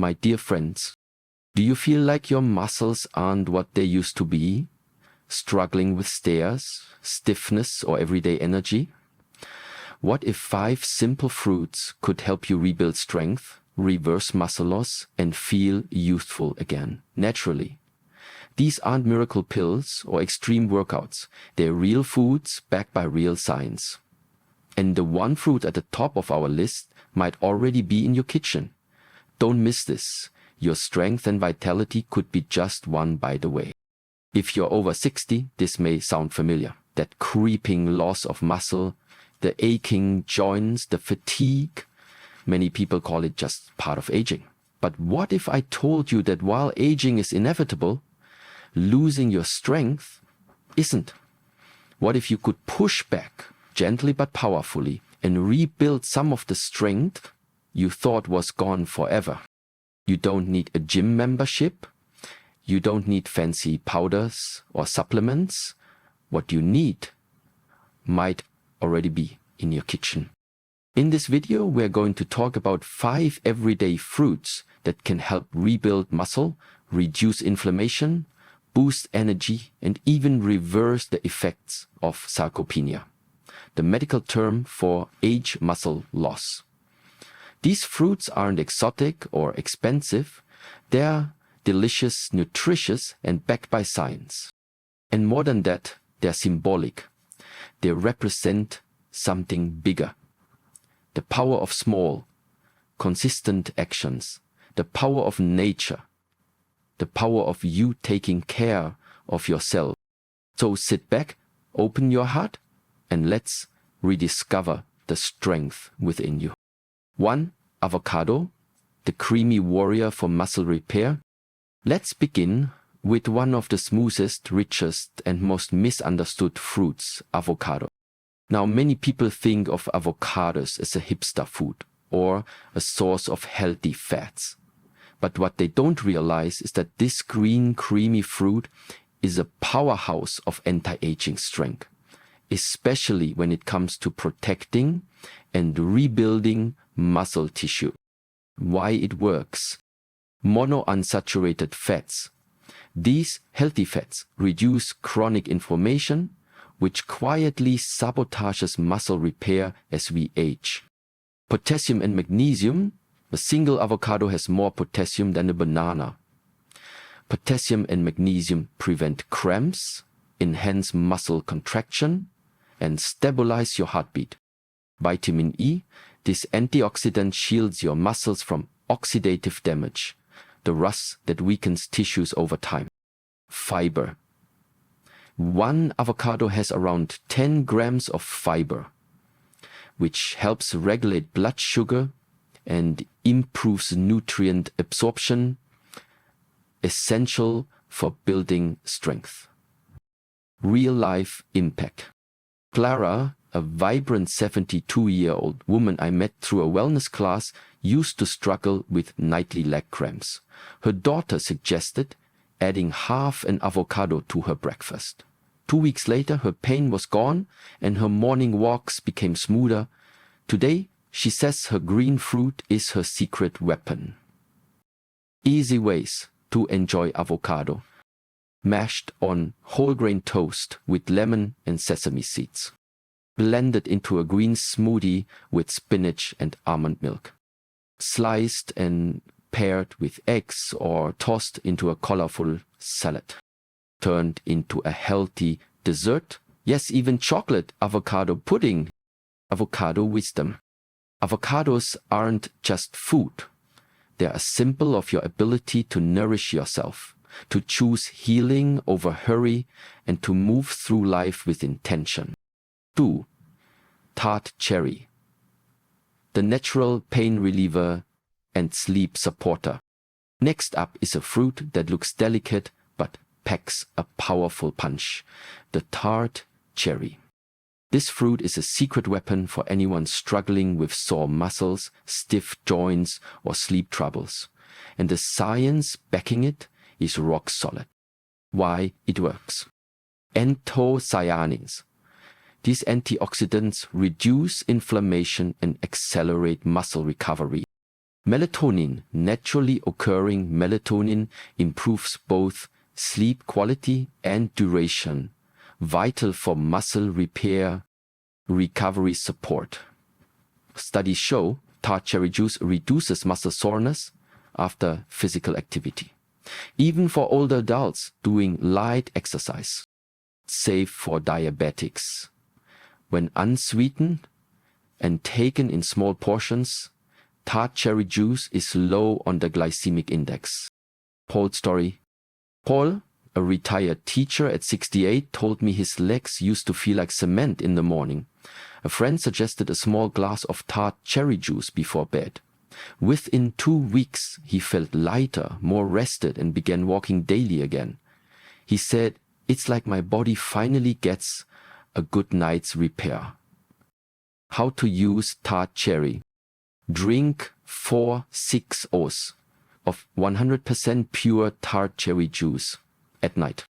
my dear friends. Do you feel like your muscles aren't what they used to be? Struggling with stairs, stiffness, or everyday energy? What if 5 simple fruits could help you rebuild strength, reverse muscle loss, and feel youthful again, naturally? These aren't miracle pills or extreme workouts. They're real foods backed by real science. And the one fruit at the top of our list might already be in your kitchen. Don't miss this. Your strength and vitality could be just one bite away. If you're over 60, this may sound familiar. That creeping loss of muscle, the aching joints, the fatigue. Many people call it just part of aging. But what if I told you that while aging is inevitable, losing your strength isn't? What if you could push back, gently but powerfully, and rebuild some of the strength you thought was gone forever? You don't need a gym membership. You don't need fancy powders or supplements. What you need might already be in your kitchen. In this video, we're going to talk about 5 everyday fruits that can help rebuild muscle, reduce inflammation, boost energy, and even reverse the effects of sarcopenia, the medical term for age muscle loss. These fruits aren't exotic or expensive. They're delicious, nutritious, and backed by science. And more than that, they're symbolic. They represent something bigger. The power of small, consistent actions. The power of nature. The power of you taking care of yourself. So sit back, open your heart, and let's rediscover the strength within you. 1. Avocado, the creamy warrior for muscle repair. Let's begin with one of the smoothest, richest, and most misunderstood fruits, avocado. Now, many people think of avocados as a hipster food or a source of healthy fats. But what they don't realize is that this green, creamy fruit is a powerhouse of anti-aging strength, especially when it comes to protecting and rebuilding muscle tissue. Why it works? Monounsaturated fats. These healthy fats reduce chronic inflammation, which quietly sabotages muscle repair as we age. Potassium and magnesium. A single avocado has more potassium than a banana. Potassium and magnesium prevent cramps, enhance muscle contraction, and stabilize your heartbeat. Vitamin E. This antioxidant shields your muscles from oxidative damage, the rust that weakens tissues over time. Fiber. One avocado has around 10 grams of fiber, which helps regulate blood sugar and improves nutrient absorption, essential for building strength. Real-life impact. Clara, a vibrant 72-year-old woman I met through a wellness class, used to struggle with nightly leg cramps. Her daughter suggested adding half an avocado to her breakfast. 2 weeks later, her pain was gone and her morning walks became smoother. Today, she says her green fruit is her secret weapon. Easy ways to enjoy avocado. Mashed on whole grain toast with lemon and sesame seeds. Blended into a green smoothie with spinach and almond milk. Sliced and paired with eggs or tossed into a colorful salad. Turned into a healthy dessert. Yes, even chocolate avocado pudding. Avocado wisdom. Avocados aren't just food. They are a symbol of your ability to nourish yourself, to choose healing over hurry, and to move through life with intention. 2. Tart cherry. The natural pain reliever and sleep supporter. Next up is a fruit that looks delicate but packs a powerful punch. The tart cherry. This fruit is a secret weapon for anyone struggling with sore muscles, stiff joints, or sleep troubles. And the science backing it is rock solid. Why it works. Anthocyanins. These antioxidants reduce inflammation and accelerate muscle recovery. Melatonin, naturally occurring melatonin, improves both sleep quality and duration, vital for muscle repair, recovery support. Studies show tart cherry juice reduces muscle soreness after physical activity, even for older adults doing light exercise. Safe for diabetics. When unsweetened and taken in small portions, tart cherry juice is low on the glycemic index. Paul's story. Paul, a retired teacher at 68, told me his legs used to feel like cement in the morning. A friend suggested a small glass of tart cherry juice before bed. Within 2 weeks, he felt lighter, more rested, and began walking daily again. He said, "It's like my body finally gets a good night's repair." How to use tart cherry. Drink 4-6 oz of 100% pure tart cherry juice at night.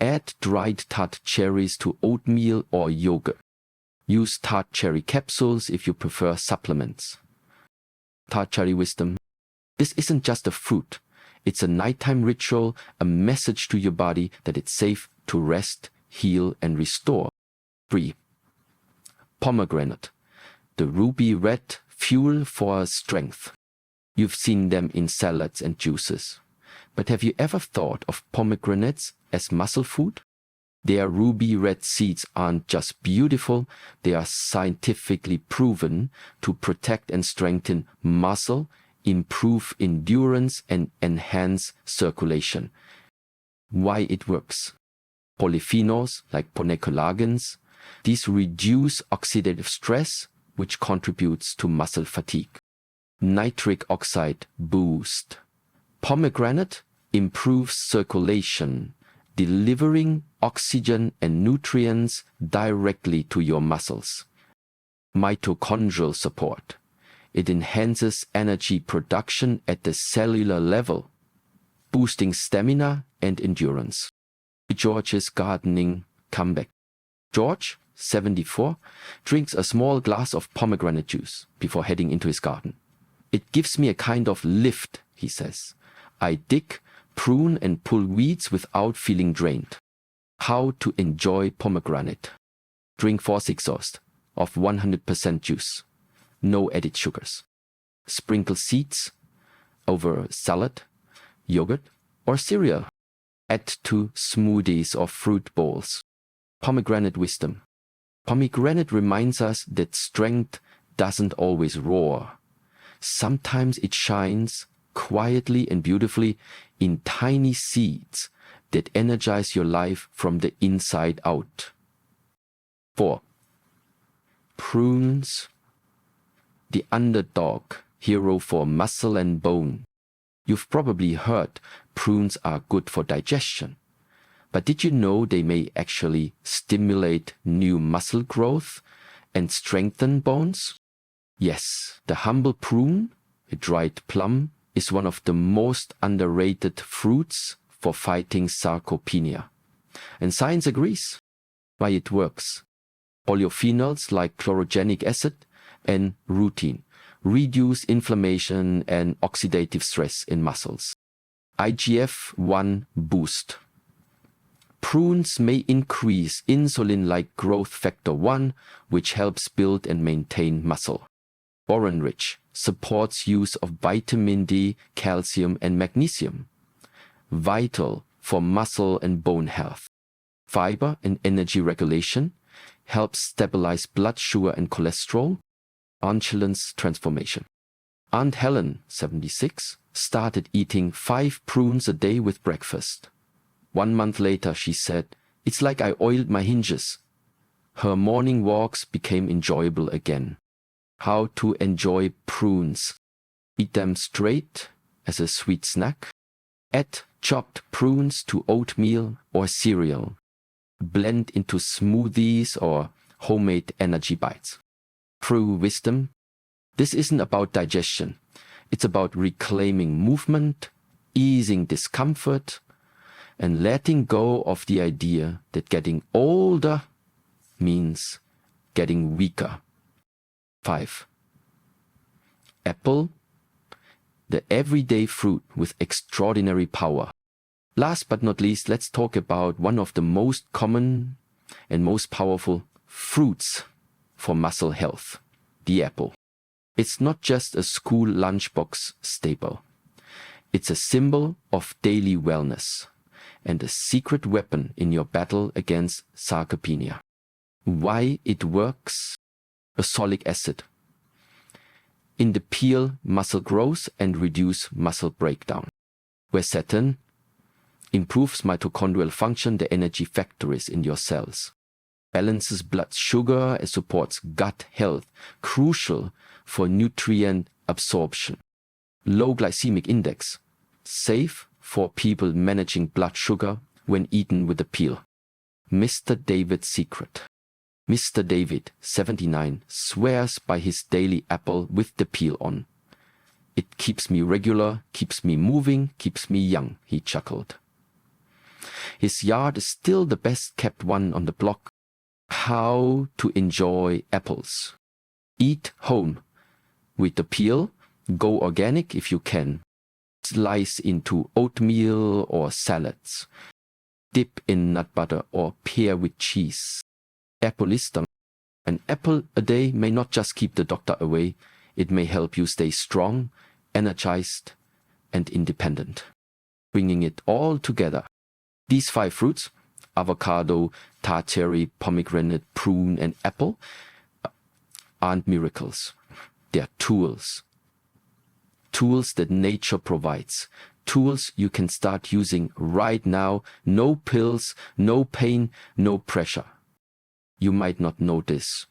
Add dried tart cherries to oatmeal or yogurt. Use tart cherry capsules if you prefer supplements. Tart cherry wisdom. This isn't just a fruit. It's a nighttime ritual, a message to your body that it's safe to rest, heal, and restore. 3. Pomegranate. The ruby red fuel for strength. You've seen them in salads and juices. But have you ever thought of pomegranates as muscle food? Their ruby red seeds aren't just beautiful, they are scientifically proven to protect and strengthen muscle, improve endurance, and enhance circulation. Why it works? Polyphenols like polycollagens, these reduce oxidative stress, which contributes to muscle fatigue. Nitric oxide boost. Pomegranate improves circulation, delivering oxygen and nutrients directly to your muscles. Mitochondrial support. It enhances energy production at the cellular level, boosting stamina and endurance. George's gardening comeback. George, 74, drinks a small glass of pomegranate juice before heading into his garden. "It gives me a kind of lift," he says. "I dig, prune, and pull weeds without feeling drained." How to enjoy pomegranate. Drink 4-6 oz of 100% juice. No added sugars. Sprinkle seeds over salad, yogurt, or cereal. Add to smoothies or fruit bowls. Pomegranate wisdom. Pomegranate reminds us that strength doesn't always roar. Sometimes it shines quietly and beautifully in tiny seeds that energize your life from the inside out. 4. Prunes. The underdog, hero for muscle and bone. You've probably heard prunes are good for digestion. But did you know they may actually stimulate new muscle growth and strengthen bones? Yes, the humble prune, a dried plum, is one of the most underrated fruits for fighting sarcopenia. And science agrees. Why it works. Polyphenols like chlorogenic acid and rutin reduce inflammation and oxidative stress in muscles. IGF-1 boost. Prunes may increase insulin-like growth factor 1, which helps build and maintain muscle. Boron-rich supports use of vitamin D, calcium, and magnesium. Vital for muscle and bone health. Fiber and energy regulation helps stabilize blood sugar and cholesterol. Aunt transformation. Aunt Helen, 76, started eating 5 prunes a day with breakfast. 1 month later, she said, "It's like I oiled my hinges." Her morning walks became enjoyable again. How to enjoy prunes. Eat them straight as a sweet snack. Add chopped prunes to oatmeal or cereal. Blend into smoothies or homemade energy bites. True wisdom. This isn't about digestion. It's about reclaiming movement, easing discomfort, and letting go of the idea that getting older means getting weaker. 5. Apple. the everyday fruit with extraordinary power. Last but not least, let's talk about one of the most common and most powerful fruits for muscle health, the apple. It's not just a school lunchbox staple. It's a symbol of daily wellness and a secret weapon in your battle against sarcopenia. Why it works? Oxalic acid. In the peel, muscle growth and reduce muscle breakdown. Quercetin improves mitochondrial function, the energy factories in your cells. Balances blood sugar and supports gut health, crucial for nutrient absorption. Low glycemic index, safe for people managing blood sugar when eaten with a peel. Mr. David's secret. Mr. David, 79, swears by his daily apple with the peel on. It keeps me regular, keeps me moving, keeps me young, he chuckled. His yard is still the best kept one on the block. How to enjoy apples. Eat home with the peel, go organic if you can. Slice into oatmeal or salads. Dip in nut butter or pair with cheese. Appleism. An apple a day may not just keep the doctor away, it may help you stay strong, energized, and independent. Bringing it all together. These 5 fruits, avocado, tart cherry, pomegranate, prune, and apple, aren't miracles. They're tools. Tools that nature provides. Tools you can start using right now. No pills, no pain, no pressure. You might not notice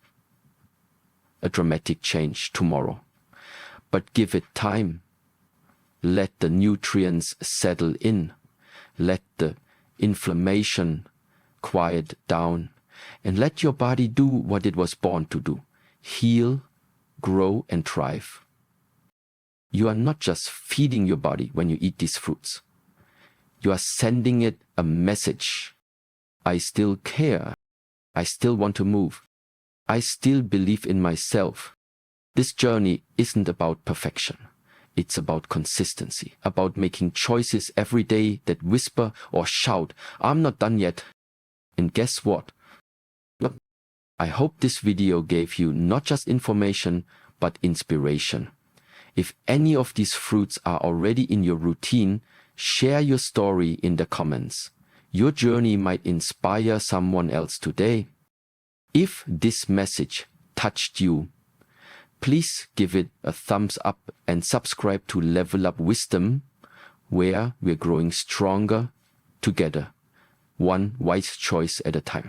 a dramatic change tomorrow, but give it time. Let the nutrients settle in. Let the inflammation quiet down, and let your body do what it was born to do: heal, grow, and thrive. You are not just feeding your body when you eat these fruits. You are sending it a message. I still care. I still want to move. I still believe in myself. This journey isn't about perfection. It's about consistency, about making choices every day that whisper or shout, I'm not done yet. And guess what? Look, I hope this video gave you not just information, but inspiration. If any of these fruits are already in your routine, share your story in the comments. Your journey might inspire someone else today. If this message touched you, please give it a thumbs up and subscribe to Level Up Wisdom, where we're growing stronger together, one wise choice at a time.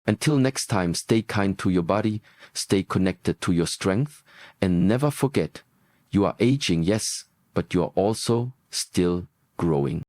Until next time, stay kind to your body, stay connected to your strength, and never forget, you are aging, yes, but you are also still growing.